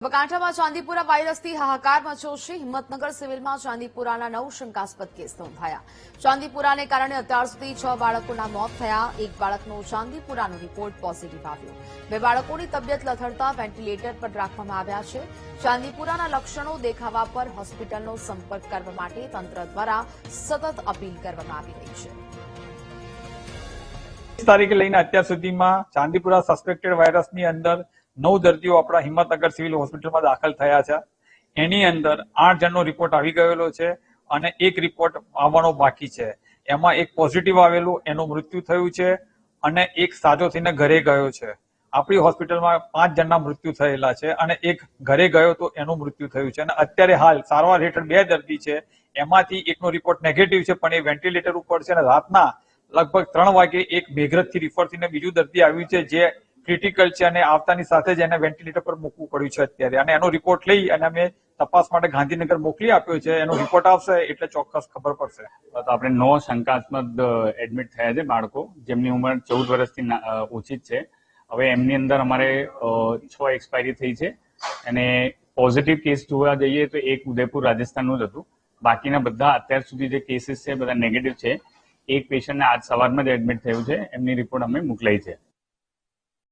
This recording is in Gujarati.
બનાસકાંઠામાં ચાંદીપુરા વાયરસથી હાહાકાર મચ્યો છે। હિંમતનગર સિવિલમાં ચાંદીપુરાના 9 શંકાસ્પદ કેસ નોંધાયા। ચાંદીપુરાને કારણે અત્યાર સુધી 6 બાળકોના મોત થયા। એક બાળકનો ચાંદીપુરાનો રિપોર્ટ પોઝિટિવ આવ્યો। 2 બાળકોની તબિયત લથડતા વેન્ટિલેટર પર રાખવામાં આવ્યા છે। ચાંદીપુરાના લક્ષણો દેખાવા પર હોસ્પિટલનો સંપર્ક કરવા માટે તંત્ર દ્વારા સતત અપીલ કરવામાં આવી રહી છે। તારીખે લઈને અત્યાર સુધીમાં ચાંદીપુરા સસ્પેક્ટેડ વાયરસની અંદર 9 દર્દીઓ આપણા હિંમતનગર સિવિલ હોસ્પિટલમાં દાખલ થયા છે। એની અંદર 8 જણનો રિપોર્ટ આવી ગયેલો છે અને એક રિપોર્ટ આવવાનો બાકી છે। એમાં એક પોઝિટિવ આવેલું, એનું મૃત્યુ થયું છે અને એક સાજો થઈને ઘરે ગયો છે। આપણી હોસ્પિટલમાં 5 જણના મૃત્યુ થયેલા છે અને એક ઘરે ગયો તો એનું મૃત્યુ થયું છે અને અત્યારે હાલ સારવાર હેઠળ 2 દર્દી છે। એમાંથી એકનો રિપોર્ટ નેગેટિવ છે પણ એ વેન્ટિલેટર ઉપર છે અને રાતના લગભગ 3 વાગે એક મેઘરજથી રિફર થઈને બીજું દર્દી આવ્યું છે જે ક્રિટિકલ છે અને આવતાની સાથે જ એને વેન્ટિલેટર પર મૂકવું પડ્યું છે અત્યારે, અને એનો રિપોર્ટ લઈ અને અમે તપાસ માટે ગાંધીનગર મોકલી આપ્યો છે। એનો રિપોર્ટ આવશે એટલે ચોક્કસ ખબર પડશે। તો આપણે 9 શંકાસ્પદ એડમિટ થયા છે બાળકો, જેમની ઉંમર 14 વર્ષથી ઓછી જ છે। હવે એમની અંદર અમારે 6 એક્સપાયરી થઈ છે અને પોઝિટિવ કેસ જોવા જઈએ તો એક ઉદયપુર રાજસ્થાનનું જ હતું। બાકીના બધા અત્યાર સુધી જે કેસીસ છે બધા નેગેટિવ છે। એક પેશન્ટને આજ સવારમાં જ એડમિટ થયું છે, એમની રિપોર્ટ અમે મોકલાઈ છે।